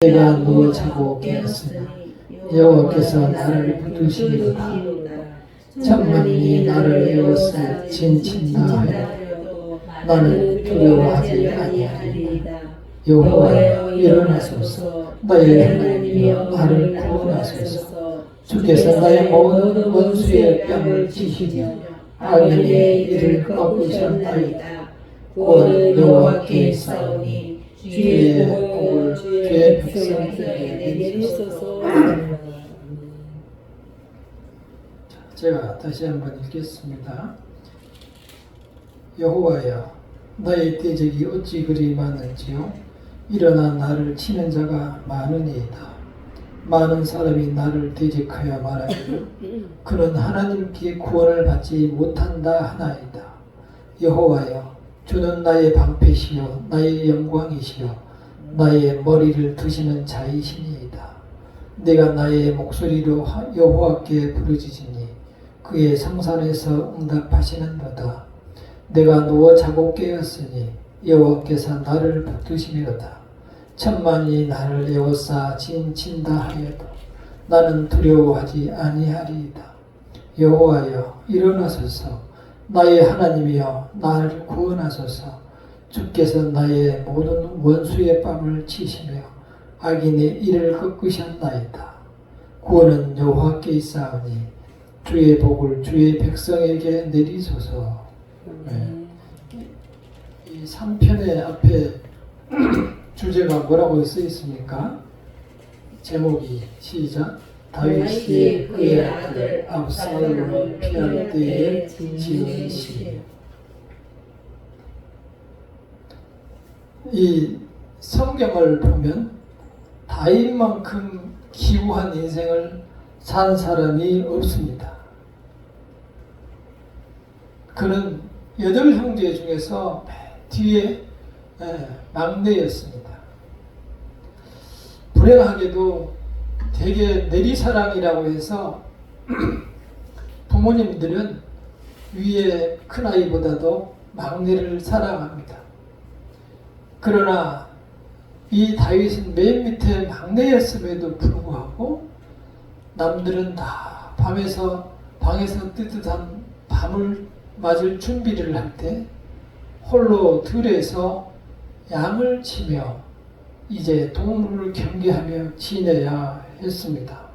내가 누워 자고 깨었으나 여호와께서 나를 붙드시리로다. 천만이 나를 에워싸 진친다 하여도 나는 두려워하지 아니하리이다. 여호와여 일어나소서. 나의 하나님이여 나를 구원하소서. 주께서 나의 모든 원수의 뺨을 치시며 악인의 이를 꺾으셨나이다. 구원은 여호와께 있사오니 주의 복을 주의 백성에게 내리소서. 제가 다시 한번 읽겠습니다. 여호와여 나의 대적이 어찌 그리 많은지요. 일어나 나를 치는 자가 많으니이다. 많은 사람이 나를 대적하여 말하기를 그는 하나님께 구원을 받지 못한다 하나이다. 여호와여 주는 나의 방패시요 나의 영광이시요 나의 머리를 드시는 자이시니이다. 내가 나의 목소리로 여호와께 부르짖으니 그의 성산에서 응답하시는도다. 내가 누워 자고 깨었으니 여호와께서 나를 붙드시리로다. 천만이 나를 에워싸 진친다 하여도 나는 두려워하지 아니하리이다. 여호와여 일어나소서. 나의 하나님이여 나를 구원하소서. 주께서 나의 모든 원수의 뺨을 치시며 악인의 이를 꺾으셨나이다. 구원은 여호와께 있사오니 주의 복을 주의 백성에게 내리소서. 이 3편의 앞에 주제가 뭐라고 써 있습니까? 제목이 시작. 다윗이 그의 아들 압살롬을 피할 때에 지은 시. 이 성경을 보면 다윗만큼 기구한 인생을 산 사람이 없습니다. 그는 8형제 중에서 뒤에 막내였습니다. 불행하게도 되게 내리사랑이라고 해서 부모님들은 위에 큰아이보다도 막내를 사랑합니다. 그러나 이 다윗은 맨 밑에 막내였음에도 불구하고 남들은 다 방에서 뜨뜻한 밤을 맞을 준비를 할 때 홀로 들에서 양을 치며 이제 동물을 경계하며 지내야 했습니다.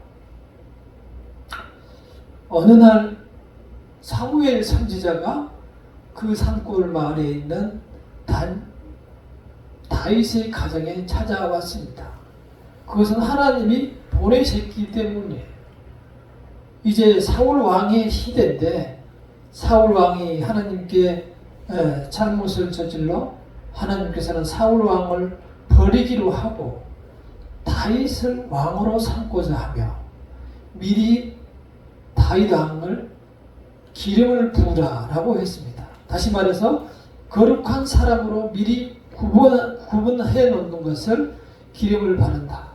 어느 날 사무엘 선지자가 그 산골 마을에 있는 다윗의 가정에 찾아왔습니다. 그것은 하나님이 보내셨기 때문에 이제 사울 왕의 시대인데 사울 왕이 하나님께 잘못을 저질러 하나님께서는 사울 왕을 버리기로 하고 다윗을 왕으로 삼고자 하며 미리 다윗 왕을 기름을 부으라라고 했습니다. 다시 말해서 거룩한 사람으로 미리 구분해 놓는 것을 기름을 바른다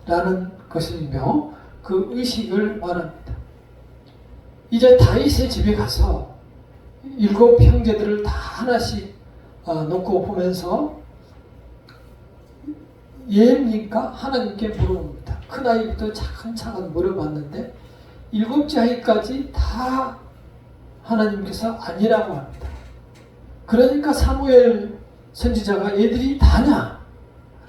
라는 것이며 그 의식을 말합니다. 이제 다윗의 집에 가서 7 형제들을 다 하나씩 놓고 보면서 예입니까? 하나님께 물어봅니다. 큰아이부터 차근차근 물어봤는데 7째 아이까지 다 하나님께서 아니라고 합니다. 그러니까 사무엘 선지자가 얘들이 다냐?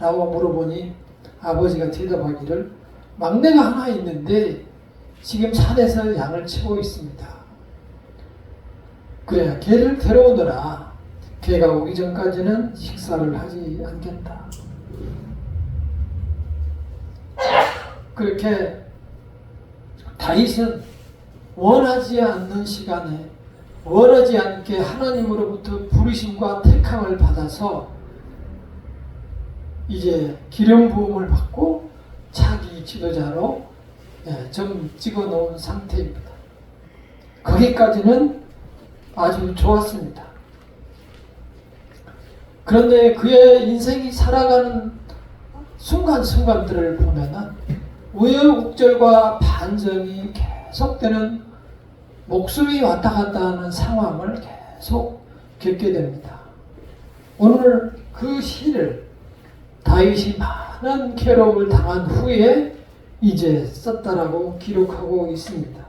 라고 물어보니 아버지가 대답하기를 막내가 하나 있는데 지금 산에서 양을 치고 있습니다. 그래, 걔를 데려오더라. 걔가 오기 전까지는 식사를 하지 않겠다. 그렇게 다윗은 원하지 않는 시간에 원하지 않게 하나님으로부터 부르심과 택함을 받아서 이제 기름 부음을 받고 차기 지도자로 좀 찍어 놓은 상태입니다. 거기까지는 아주 좋았습니다. 그런데 그의 인생이 살아가는 순간순간들을 보면은 우여곡절과 반전이 계속되는 목숨이 왔다 갔다 하는 상황을 계속 겪게 됩니다. 오늘 그 시를 다윗이 많은 괴로움을 당한 후에 이제 썼다라고 기록하고 있습니다.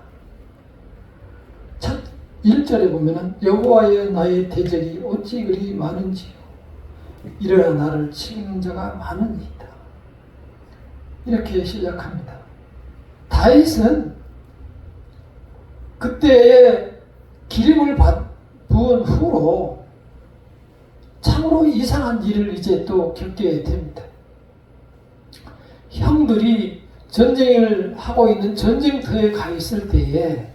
첫 1절에 보면은 여호와여 나의 대적이 어찌 그리 많은지요 일어나 나를 치는 자가 많으니이다. 이렇게 시작합니다. 다윗은 그때의 기름을 부은 후로 참으로 이상한 일을 이제 또 겪게 됩니다. 형들이 전쟁을 하고 있는 전쟁터에 가 있을 때에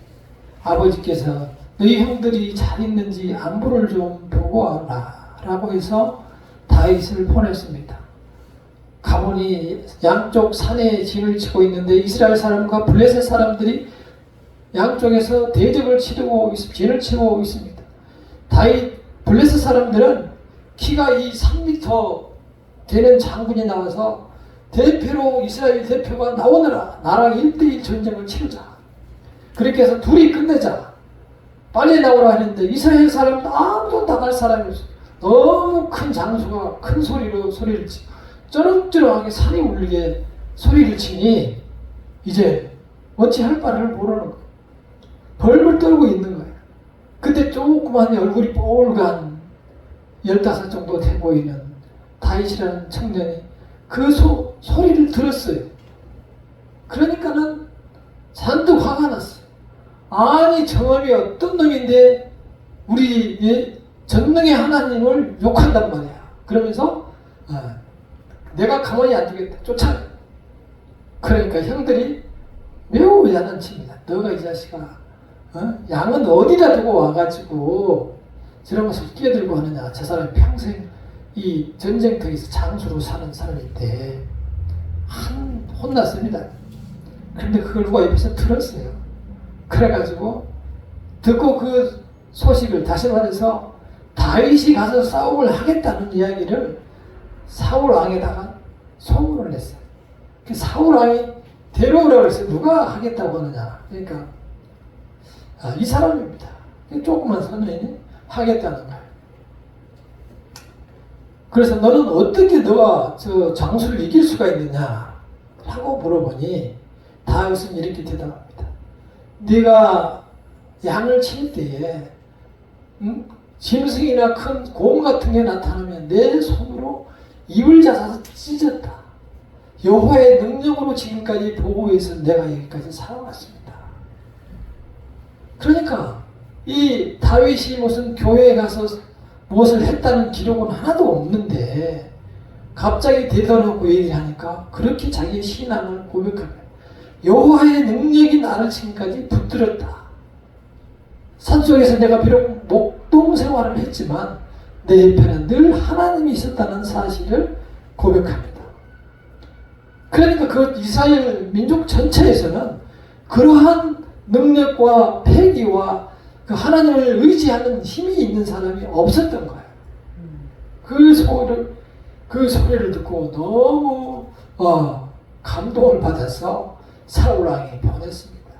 아버지께서 너희 형들이 잘 있는지 안부를 좀 보고 와라 라고 해서 다윗을 보냈습니다. 가보니 양쪽 산에 진을 치고 있는데 이스라엘 사람과 블레셋 사람들이 양쪽에서 대적을 치르고 진을 치고 있습니다. 다윗 블레셋 사람들은 키가 이 3m 되는 장군이 나와서 대표로 이스라엘 대표가 나오느라 나랑 1대1 전쟁을 치르자. 그렇게 해서 둘이 끝내자. 빨리 나오라 했는데 이스라엘 사람은 아무도 나갈 사람이 없어. 너무 큰 장수가 큰 소리로 소리를 치. 쩌렁쩌렁하게 산이 울리게 소리를 치니 이제 어찌 할 바를 모르는 거예요. 벌벌 떨고 있는 거예요. 그때 조그만 얼굴이 뻘간 15 정도 돼 보이는 다윗이라는 청년이 그 소리를 들었어요. 그러니까는 잔뜩 화가 났어요. 아니 저놈이 어떤 놈인데 우리 전능의 하나님을 욕한단 말이야. 그러면서 내가 가만히 안 두겠다. 쫓아내. 그러니까 형들이 매우 야단칩니다. 너가 이 자식아 양은 어디다 두고 와가지고 저런 것을 끼어들고 하느냐. 저 사람이 평생 이 전쟁터에서 장수로 사는 사람인데 혼났습니다. 그런데 그걸 누가 옆에서 들었어요. 그래가지고 듣고 그 소식을 다시 말해서 다윗이 가서 싸움을 하겠다는 이야기를 사울 왕에다가 소문을 냈어요. 그 사울 왕이 데려오라고 해서 누가 하겠다고 하느냐. 그러니까 이 사람입니다. 조그만 선녀인이 하겠다는 거예요. 그래서 너는 어떻게 너가 저 장수를 이길 수가 있느냐 하고 물어보니 다윗은 이렇게 대답합니다. 네가 양을 칠 때에 짐승이나 큰 곰 같은 게 나타나면 내 손으로 입을 잡아서 찢었다. 여호와의 능력으로 지금까지 보호해서 내가 여기까지 살아왔습니다. 그러니까 이 다윗이 무슨 교회에 가서 무엇을 했다는 기록은 하나도 없는데 갑자기 대단하고 얘기하니까 그렇게 자기의 신앙을 고백합니다. 여호와의 능력이 나를 지금까지 붙들었다. 산속에서 내가 비록 목동 생활을 했지만 내 옆에는 늘 하나님이 있었다는 사실을 고백합니다. 그러니까 그 이스라엘 민족 전체에서는 그러한 능력과 패기와 그 하나님을 의지하는 힘이 있는 사람이 없었던 거예요. 그 소리를 듣고 너무 감동을 받아서 사울왕이 보냈습니다.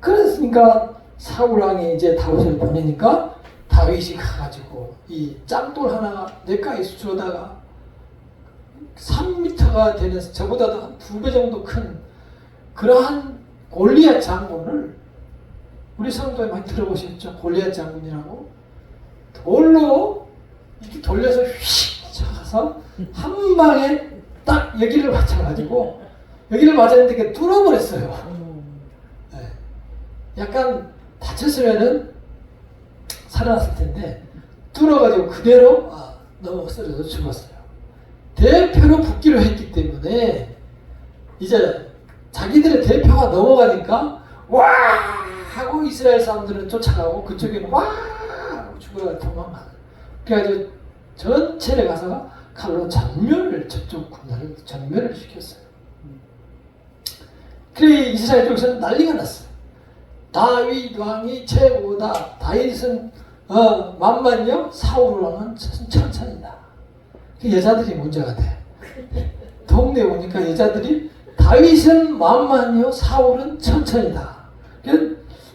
그랬으니까 사울왕이 이제 다윗을 보내니까 다윗이 가가지고 이 짱돌 하나 냇가에서 주워다가 3m가 되는 저보다도 한 2배 정도 큰 그러한 골리앗 장군을 우리 성도에 많이 들어보셨죠? 골리앗 장군이라고 돌로 이렇게 돌려서 휙 쳐서 한 방에 딱 여기를 맞춰가지고 여기를 맞았는데 뚫어버렸어요. 네. 약간 다쳤으면은 살아났을 텐데 뚫어가지고 그대로 넘어 쓰러져 죽었어요. 대표로 붙기로 했기 때문에 이제 자기들의 대표가 넘어가니까 와 하고 이스라엘 사람들은 쫓아가고 그쪽에는 와 하고 죽어가 도망가요. 그래가지고 전체를 가서 칼로 저쪽 군대를 전멸을 시켰어요. 그래 이스라엘 쪽에서는 난리가 났어요. 다윗 왕이 최고다. 다윗은 만만이요. 사울 왕은 천천이다. 여자들이 문제가 돼. 동네에 오니까 여자들이 다윗은 만만이요. 사울은 천천이다.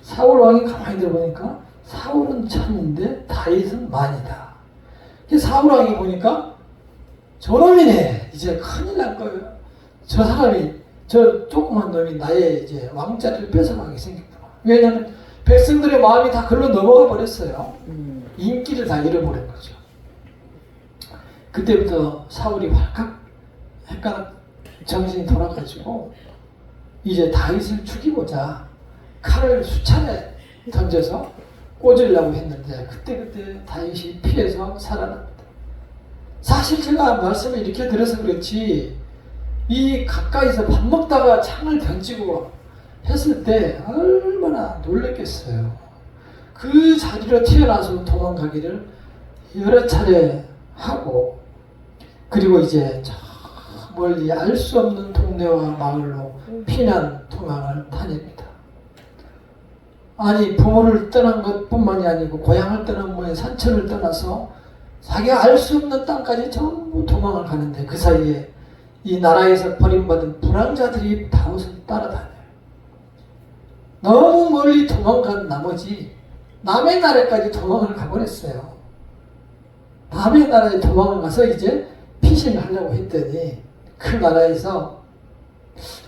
사울 왕이 가만히 들어보니까 사울은 천인데 다윗은 만이다. 사울 왕이 보니까 저놈이네. 이제 큰일 날 거예요. 저 사람이, 저 조그만 놈이 나의 이제 왕자리를 뺏어가게 생겼구나. 왜냐하면 백성들의 마음이 다 글로 넘어가 버렸어요. 인기를 다 잃어버린 거죠. 그때부터 사울이 활칵 헷갈락 정신이 돌아가지고 이제 다윗을 죽이고자 칼을 수차례 던져서 꽂으려고 했는데 그때 다윗이 피해서 살아납니다. 사실 제가 말씀을 이렇게 들어서 그렇지 이 가까이서 밥 먹다가 창을 던지고 했을 때 얼마나 놀랬겠어요. 그 자리로 튀어나와서 도망가기를 여러 차례 하고 그리고 이제 저 멀리 알 수 없는 동네와 마을로 피난 도망을 다닙니다. 아니 부모를 떠난 것뿐만이 아니고 고향을 떠난 모에 산천을 떠나서 자기가 알 수 없는 땅까지 전부 도망을 가는데 그 사이에 이 나라에서 버림받은 불황자들이 다윗을 따라다녀요. 너무 멀리 도망간 나머지 남의 나라까지 도망을 가버렸어요. 남의 나라에 도망을 가서 이제 피신을 하려고 했더니 그 나라에서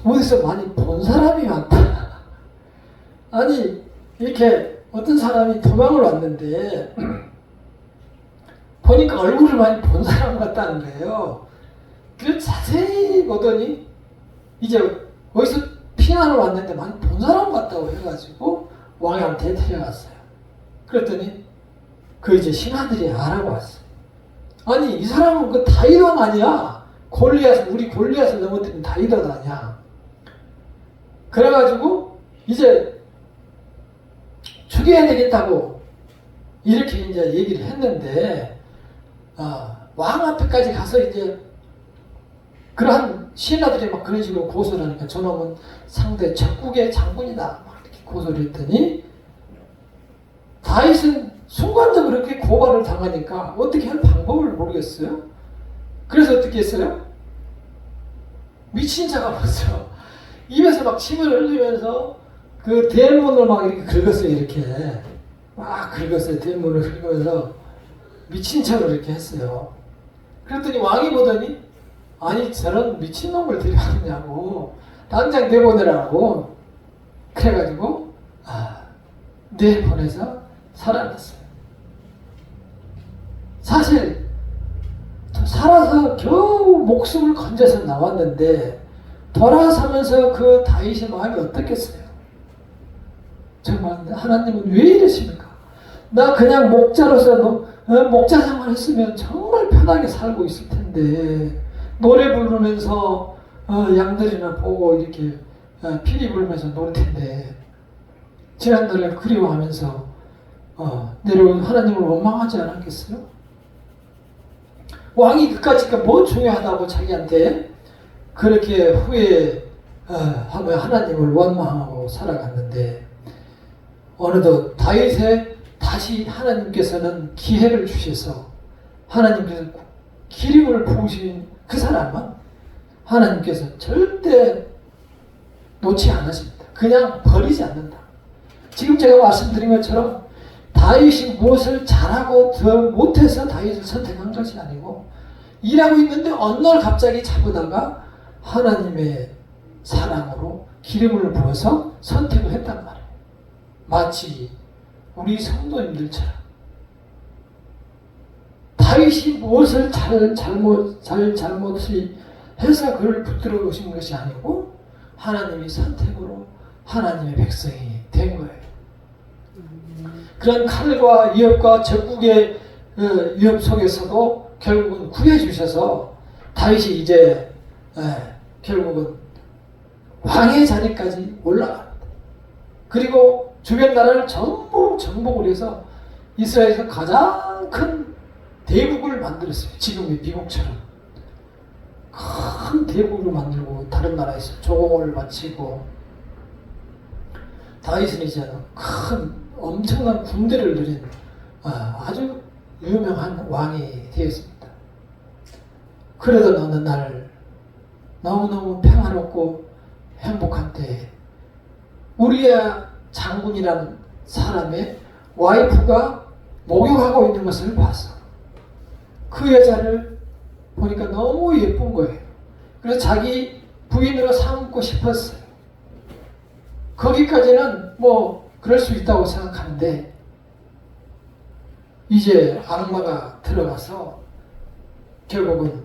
어디서 많이 본 사람이 많다. 아니 이렇게 어떤 사람이 도망을 왔는데 보니까 얼굴을 많이 본 사람 같다는 거예요. 그래서 자세히 보더니 이제 어디서 피난을 왔는데 많이 본 사람 같다고 해가지고 왕한테 데려갔어요. 그랬더니 그 이제 신하들이 알아봤어요. 아니 이 사람은 그 다윗 왕 아니야? 우리 골리앗을 넘어뜨린 다윗 왕 아니야? 그래가지고 이제 죽여야 되겠다고 이렇게 이제 얘기를 했는데 왕 앞에까지 가서 이제 그러한 신하들이 막 그런 식으로 고소를 하니까 저놈은 상대 적국의 장군이다 막 이렇게 고소를 했더니 다윗은 순간적으로 그렇게 고발을 당하니까 어떻게 할 방법을 모르겠어요. 그래서 어떻게 했어요? 미친 자가 벌써 입에서 막 침을 흘리면서 그 대문을 막 이렇게 긁었어요. 이렇게 막 긁었어요. 대문을 긁으면서 미친 척을 이렇게 했어요. 그랬더니 왕이 보더니 아니 저런 미친놈을 데려왔냐고 당장 내보내라고 그래가지고 내보내서 살아났어요. 사실 살아서 겨우 목숨을 건져서 나왔는데 돌아서면서 그 다윗의 마음이 어떻겠어요? 정말 하나님은 왜 이러십니까? 나 그냥 목자로서 목자 생활했으면 정말 편하게 살고 있을 텐데 노래 부르면서 양들이나 보고 이렇게 피리 불면서 놀 텐데 지난날에 그리워하면서 내려온 하나님을 원망하지 않았겠어요? 왕이 그까짓 뭐 중요하다고 자기한테 그렇게 후회하며 하나님을 원망하고 살아갔는데 어느덧 다윗에 다시 하나님께서는 기회를 주셔서 하나님께서 기름을 부으신 그 사람은 하나님께서 절대 놓지 않으십니다. 그냥 버리지 않는다. 지금 제가 말씀드린 것처럼 다윗이 무엇을 잘하고 더 못해서 다윗을 선택한 것이 아니고 일하고 있는데 어느 날 갑자기 잡으다가 하나님의 사랑으로 기름을 부어서 선택을 했단 말이에요. 마치 우리 성도님들처럼 다윗이 무엇을 잘못이 해서 그를 붙들어 오신 것이 아니고 하나님의 선택으로 하나님의 백성이 된 거예요. 그런 칼과 위협과 적국의 위협 속에서도 결국은 구해주셔서 다윗이 이제 결국은 왕의 자리까지 올라갑니다. 그리고 주변 나라를 전부 정복을 해서 이스라엘에서 가장 큰 대국을 만들었어요. 지금의 미국처럼 큰 대국을 만들고 다른 나라에서 조공을 바치고 다윗은 이제 큰 엄청난 군대를 누린 아주 유명한 왕이 되었습니다. 그러던 어느 날 너무너무 평화롭고 행복한 때에 우리야 장군이라는 사람의 와이프가 목욕하고 있는 것을 봐서 그 여자를 보니까 너무 예쁜 거예요. 그래서 자기 부인으로 삼고 싶었어요. 거기까지는 뭐 그럴 수 있다고 생각하는데 이제 악마가 들어가서 결국은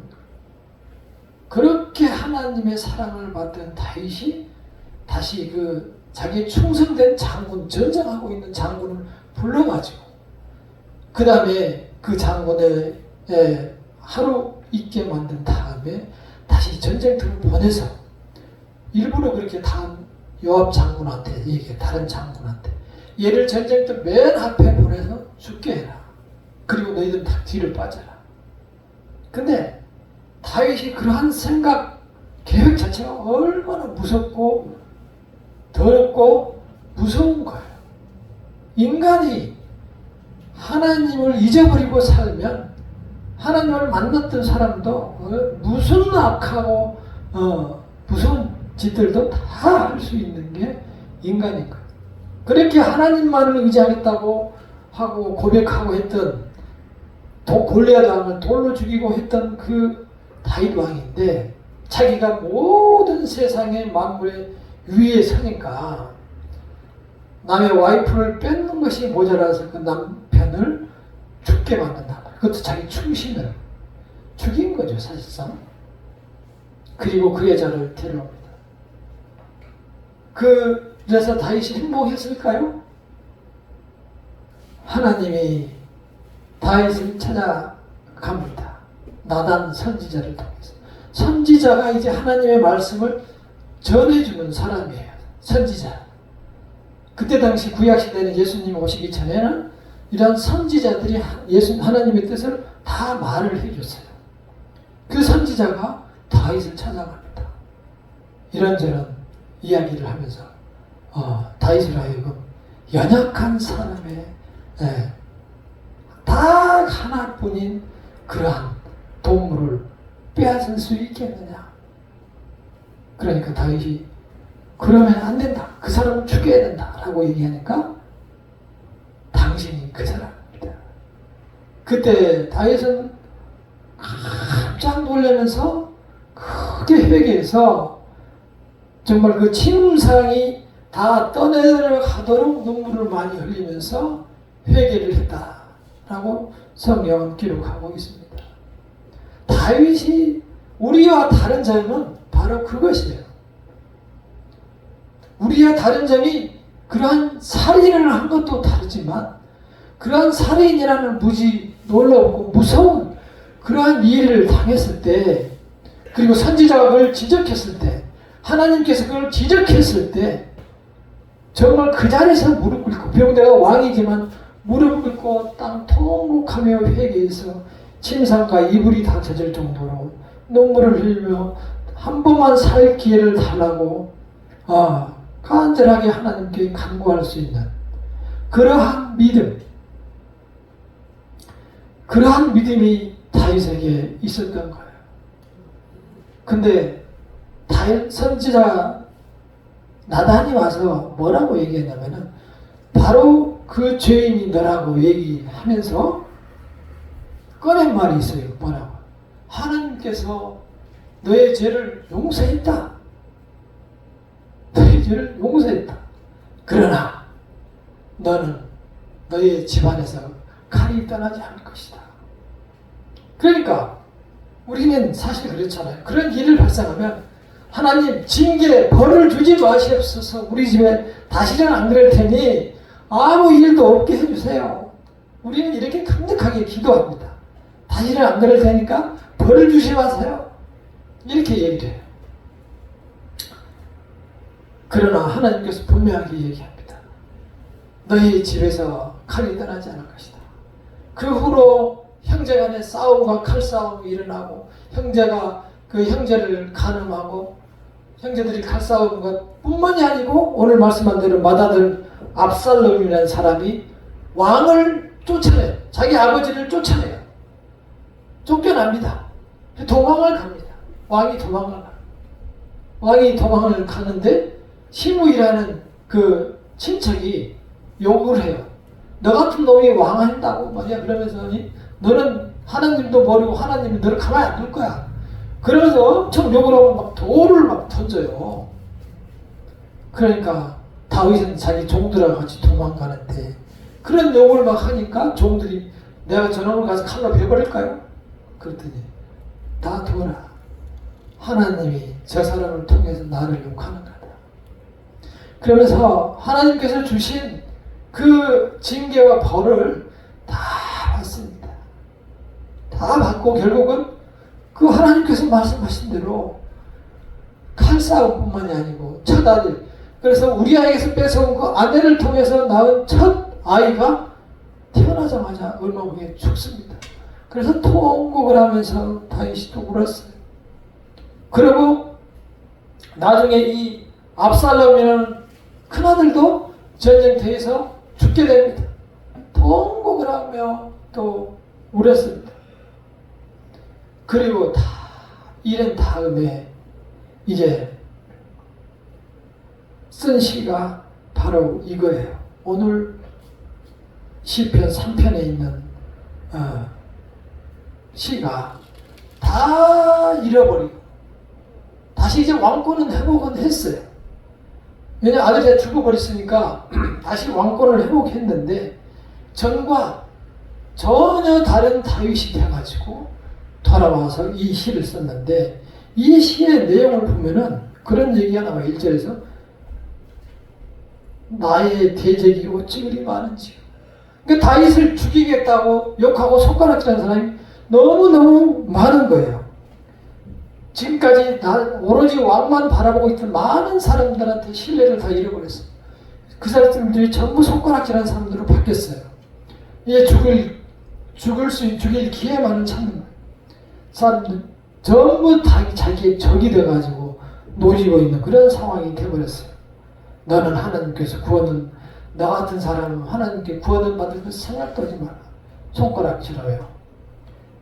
그렇게 하나님의 사랑을 받던 다윗이 다시 그 자기 충성된 장군, 전쟁하고 있는 장군을 불러가지고 그 다음에 그 장군의 하루 있게 만든 다음에 다시 전쟁터를 보내서 일부러 그렇게 다음 요압 장군한테 얘기해. 다른 장군한테 얘를 전쟁터 맨 앞에 보내서 죽게 해라. 그리고 너희들 다 뒤를 빠져라. 근데 다윗이 그러한 생각, 계획 자체가 얼마나 무섭고 더럽고 무서운 거예요. 인간이 하나님을 잊어버리고 살면 하나님을 만났던 사람도 무슨 악하고 무서운 짓들도 다 할 수 있는 게 인간인 거예요. 그렇게 하나님만을 의지하겠다고 하고 고백하고 했던 골리앗 왕을 돌로 죽이고 했던 그 다윗 왕인데 자기가 모든 세상의 만물의 위에 서니까 남의 와이프를 뺏는 것이 모자라서 그 남편을 죽게 만든다. 그것도 자기 충신을 죽인 거죠, 사실상. 그리고 그 여자를 데려옵니다. 그래서 다윗이 행복했을까요? 하나님이 다윗을 찾아갑니다. 나단 선지자를 통해서. 선지자가 이제 하나님의 말씀을 전해주는 사람이에요. 선지자. 그때 당시 구약시대는 예수님 오시기 전에는 이런 선지자들이 하나님의 뜻을 다 말을 해줬어요. 그 선지자가 다윗을 찾아갑니다. 이런저런 이야기를 하면서 다윗을 하여금 연약한 사람의 딱 하나뿐인 그러한 동물을 빼앗을 수 있겠느냐. 그러니까 다윗이 그러면 안 된다. 그 사람을 죽여야 된다. 라고 얘기하니까 당신이 그 사람입니다. 그때 다윗은 깜짝 놀라면서 크게 회개해서 정말 그 침상이 다 떠내려가도록 눈물을 많이 흘리면서 회개를 했다라고 성경은 기록하고 있습니다. 다윗이 우리와 다른 점은 바로 그것이에요. 우리와 다른 점이 그러한 살인을 한 것도 다르지만 그러한 살인이라는 무지 놀랍고 무서운 그러한 일을 당했을 때 그리고 선지자가 그걸 지적했을 때 하나님께서 그걸 지적했을 때 정말 그 자리에서 무릎 꿇고 비록 내가 왕이지만 무릎 꿇고 땅 통곡하며 회개해서 침상과 이불이 다 젖을 정도로 눈물을 흘리며 한 번만 살 기회를 달라고 간절하게 하나님께 간구할 수 있는 그러한 믿음, 그러한 믿음이 다윗에게 있었던 거예요. 근데 다윗 선지자 나단이 와서 뭐라고 얘기했냐면은 바로 그 죄인이 너라고 얘기하면서 꺼낸 말이 있어요. 뭐라고? 하나님께서 너의 죄를 용서했다. 너의 죄를 용서했다. 그러나 너는 너의 집안에서 칼이 떠나지 않을 것이다. 그러니까 우리는 사실 그렇잖아요. 그런 일을 발생하면 하나님 징계 벌을 주지 마시옵소서. 우리 집에 다시는 안 그럴 테니 아무 일도 없게 해주세요. 우리는 이렇게 강력하게 기도합니다. 다시는 안 그럴 테니까 벌을 주지 마세요. 이렇게 얘기를 해요. 그러나 하나님께서 분명하게 얘기합니다. 너희 집에서 칼이 떠나지 않을 것이다. 그 후로 형제간의 싸움과 칼싸움이 일어나고 형제가 그 형제를 간음하고 형제들이 칼싸우는 것 뿐만이 아니고 오늘 말씀한 대로 맏아들 압살롬이라는 사람이 왕을 쫓아내요. 자기 아버지를 쫓아내요. 쫓겨납니다. 도망을 갑니다. 왕이 도망을 가는데 시므이라는 그 친척이 욕을 해요. 너 같은 놈이 왕한다고 말이야. 그러면서 너는 하나님도 버리고 하나님이 너를 가만히 안 둘 거야. 그러면서 엄청 욕을 하고 막 돌을 막 던져요. 그러니까 다윗은 자기 종들하고 같이 도망가는데 그런 욕을 막 하니까 종들이 내가 저놈을 가서 칼로 베버릴까요? 그랬더니 놔둬라. 하나님이 저 사람을 통해서 나를 욕하는 거다. 그러면서 하나님께서 주신 그 징계와 벌을 다 받습니다. 다 받고 결국은 그 하나님께서 말씀하신 대로 칼싸움뿐만이 아니고 첫 아들, 그래서 우리아에게서 뺏어온 그 아내를 통해서 낳은 첫 아이가 태어나자마자 얼마 후에 죽습니다. 그래서 통곡을 하면서 다윗이 또 울었어요. 그리고 나중에 이 압살롬이라는 큰아들도 전쟁터에서 죽게 됩니다. 통곡을 하며 또 울었습니다. 그리고 다 이런 다음에 이제 쓴 시가 바로 이거예요. 오늘 시편 3편에 있는 시가 다 잃어버리고 다시 이제 왕권은 회복은 했어요. 왜냐하면 아들이 죽어버렸으니까 다시 왕권을 회복했는데 전과 전혀 다른 다윗이 돼가지고 돌아와서 이 시를 썼는데 이 시의 내용을 보면은 그런 얘기가 나와요. 1절에서 나의 대적이 어찌 그리 많은지. 그러니까 다윗을 죽이겠다고 욕하고 손가락질하는 사람이 너무너무 많은 거예요. 지금까지 오로지 왕만 바라보고 있던 많은 사람들한테 신뢰를 다 잃어버렸어요. 그 사람들이 전부 손가락질하는 사람들로 바뀌었어요. 이제 죽일 기회만을 찾는 거예요. 사람들 전부 다 자기의 적이 돼가지고 노리고 있는 그런 상황이 돼버렸어요. 너는 하나님께서 구원은 너 같은 사람은 하나님께 구원을 받을 그 생각도 하지 마라. 손가락질하여.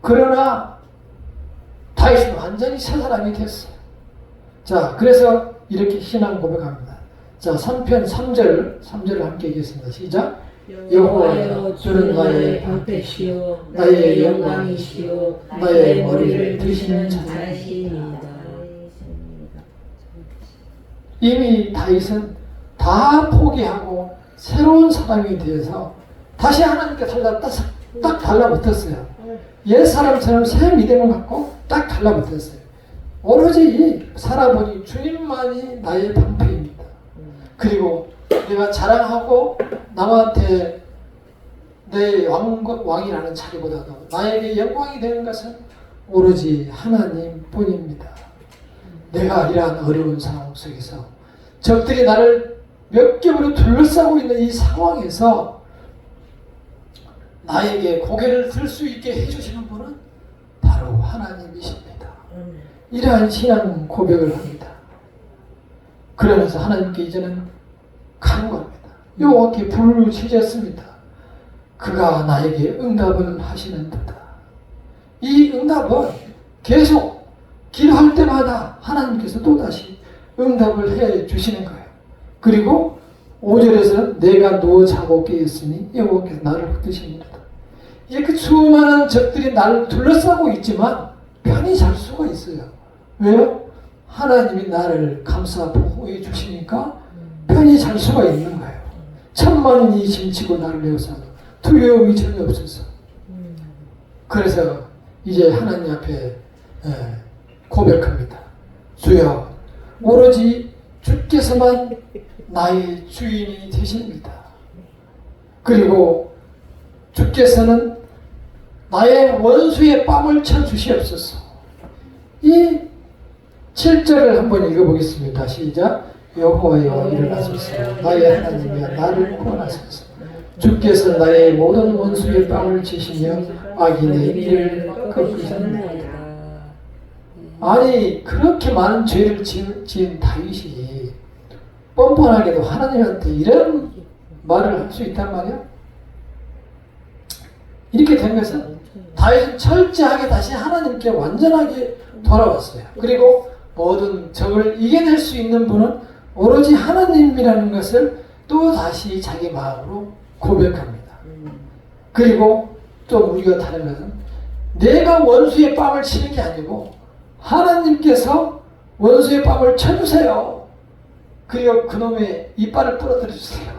그러나 다윗은 완전히 새 사람이 됐어요. 자, 그래서 이렇게 신앙 고백합니다. 자, 3편 3절을 함께 읽겠습니다. 시작. 여호와여, 주는 나의 방패시요 나의 영광이시요 나의 머리를 드시는 자이시니이다. 이미 다윗은 다 포기하고 새로운 사람이 되어서 다시 하나님께 딱 달라붙었어요. 옛 사람처럼 새 믿음을 갖고 딱 달라붙었어요. 오로지 살아보니 주님만이 나의 방패입니다. 그리고 내가 자랑하고 남한테 내 왕이라는 자리보다도 나에게 영광이 되는 것은 오로지 하나님 뿐입니다. 내가 이러한 어려운 상황 속에서 적들이 나를 몇 겹으로 둘러싸고 있는 이 상황에서 나에게 고개를 들 수 있게 해주시는 분은 바로 하나님이십니다. 이러한 신앙 고백을 합니다. 그러면서 하나님께 이제는 간구합니다. 여호와께 부르짖었습니다. 그가 나에게 응답을 하시는 듯다. 이 응답은 계속 기도할 때마다 하나님께서 또다시 응답을 해 주시는 거예요. 그리고 5절에서 내가 누워 자고 깨었으니 여호와께서 나를 붙드십니다. 이제 그 수많은 적들이 나를 둘러싸고 있지만 편히 잘 수가 있어요. 왜요? 하나님이 나를 감싸 보호해 주시니까 편히 잘 수가 있는 거예요. 천만인이 짐치고 나를 내어서 두려움이 전혀 없어서. 그래서 이제 하나님 앞에 고백합니다. 주여, 오로지 주께서만 나의 주인이 되십니다. 그리고 주께서는 나의 원수의 뺨을 쳐 주시옵소서. 이 7절을 한번 읽어보겠습니다. 시작. 여호와여 일어나소서. 나의 하나님이여 나를 구원하소서. 주께서 나의 모든 원수의 뺨을 치시며 악인의 일을 꺾으셨나이다. 아니 그렇게 많은 죄를 지은 다윗이 뻔뻔하게도 하나님한테 이런 말을 할 수 있단 말이야? 이렇게 된 것은 다윗은 철저하게 다시 하나님께 완전하게 돌아왔어요. 그리고 모든 적을 이겨낼 수 있는 분은 오로지 하나님이라는 것을 또 다시 자기 마음으로 고백합니다. 그리고 또 우리가 다른 것은 내가 원수의 뺨을 치는 게 아니고 하나님께서 원수의 뺨을 쳐주세요. 그리고 그놈의 이빨을 부러뜨려 주세요.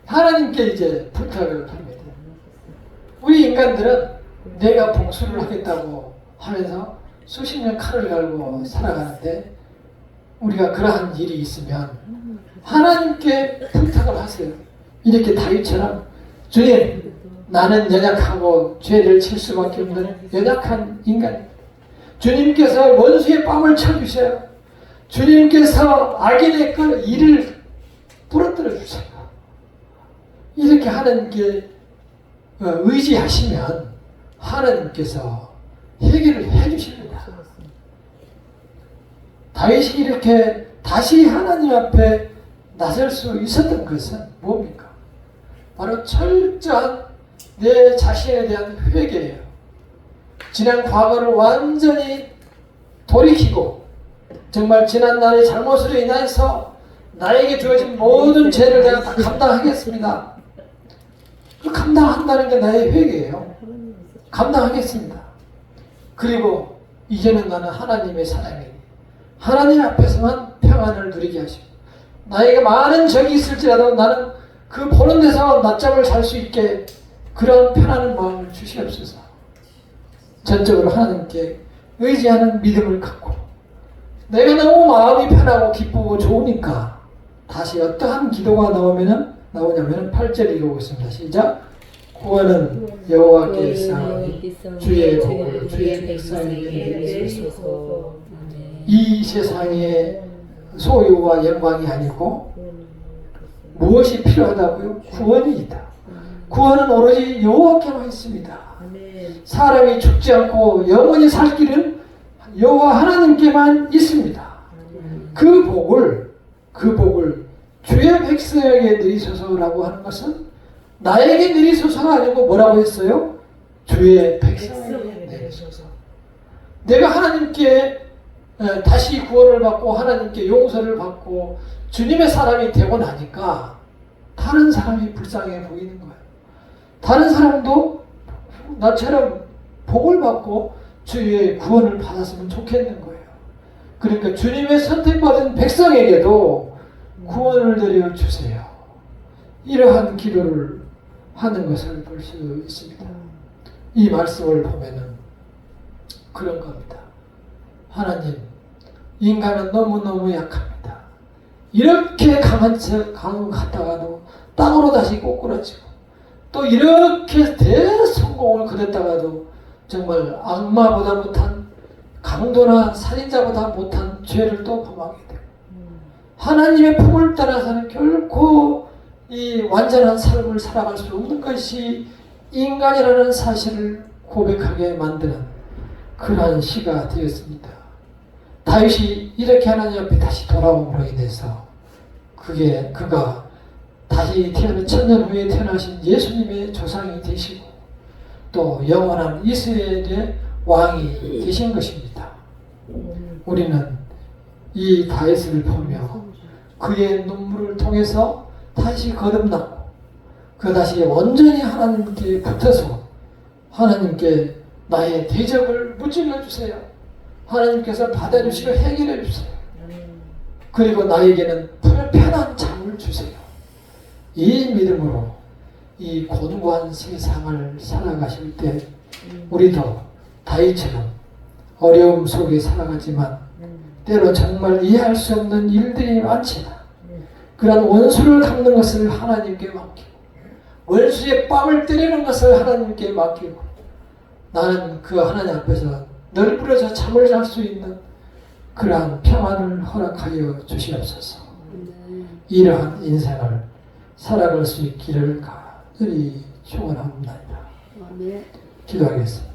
하나님께 이제 부탁을 합니다. 우리 인간들은 내가 복수를 하겠다고 하면서 수십 년 칼을 갈고 살아가는데, 우리가 그러한 일이 있으면 하나님께 부탁을 하세요. 이렇게 다윗처럼, 주님, 나는 연약하고 죄를 칠 수밖에 없는 연약한 인간, 주님께서 원수의 뺨을 쳐주세요. 주님께서 악인의 그 이를 부러뜨려 주세요. 이렇게 하나님께 의지하시면 하나님께서 해결을 해주십니다. 다윗이 이렇게 다시 하나님 앞에 나설 수 있었던 것은 뭡니까? 바로 철저한 내 자신에 대한 회개예요. 지난 과거를 완전히 돌이키고, 정말 지난 날의 잘못으로 인해서 나에게 주어진 모든 죄를 내가 다 감당하겠습니다. 그 감당한다는 게 나의 회개예요. 감당하겠습니다. 그리고 이제는 나는 하나님의 사람이니 하나님 앞에서만 평안을 누리게 하시고, 나에게 많은 적이 있을지라도 나는 그 보는 데서 낮잠을 잘 수 있게 그런 편안한 마음을 주시옵소서. 전적으로 하나님께 의지하는 믿음을 갖고, 내가 너무 마음이 편하고 기쁘고 좋으니까 다시 어떠한 기도가 나오냐면 8절 읽어보겠습니다. 시작. 구원은 여호와께서 주의 복을 주의 백성에게 내리소서. 이 세상의 소유와 영광이 아니고 무엇이 필요하다고요? 구원이 있다. 구원은 오로지 여호와께만 있습니다. 사람이 죽지 않고 영원히 살 길은 여호와 하나님께만 있습니다. 그 복을 주의 백성에게 내리소서라고 하는 것은 나에게 내리소서가 아니고 뭐라고 했어요? 주의 백성에게 내리소서. 내가 하나님께 다시 구원을 받고 하나님께 용서를 받고 주님의 사람이 되고 나니까 다른 사람이 불쌍해 보이는 거예요. 다른 사람도 나처럼 복을 받고 주의 구원을 받았으면 좋겠는 거예요. 그러니까 주님의 선택받은 백성에게도 구원을 내려주세요. 이러한 기도를 하는 것을 볼 수 있습니다. 이 말씀을 보면은 그런 겁니다. 하나님, 인간은 너무너무 약합니다. 이렇게 강한 척 갔다가도 땅으로 다시 꼬꾸라지고, 또 이렇게 대성공을 거뒀다가도 정말 악마보다 못한, 강도나 살인자보다 못한 죄를 또 범하게 되고, 하나님의 품을 따라서는 결코 이 완전한 삶을 살아갈 수 없는 것이 인간이라는 사실을 고백하게 만드는 그러한 시가 되었습니다. 다윗이 이렇게 하나님 앞에 다시 돌아옴으로 인해서 그가 다시 천년 후에 태어나신 예수님의 조상이 되시고 또 영원한 이스라엘의 왕이 되신 것입니다. 우리는 이 다윗을 보며 그의 눈물을 통해서 다시 거듭나고, 그 다시 온전히 하나님께 붙어서 하나님께 나의 대적을 무찔러 주세요. 하나님께서 받아주시고 해결해 주세요. 그리고 나에게는 편한 잠을 주세요. 이 믿음으로 이 곤고한 세상을 살아가실 때 우리도 다윗처럼 어려움 속에 살아가지만 때로 정말 이해할 수 없는 일들이 많지만 그런 원수를 갚는 것을 하나님께 맡기고 원수의 뺨을 때리는 것을 하나님께 맡기고 나는 그 하나님 앞에서 널브러져 잠을 잘 수 있는 그러한 평안을 허락하여 주시옵소서. 이러한 인생을 살아갈 수 있기를 간절히 축원합니다. 기도하겠습니다.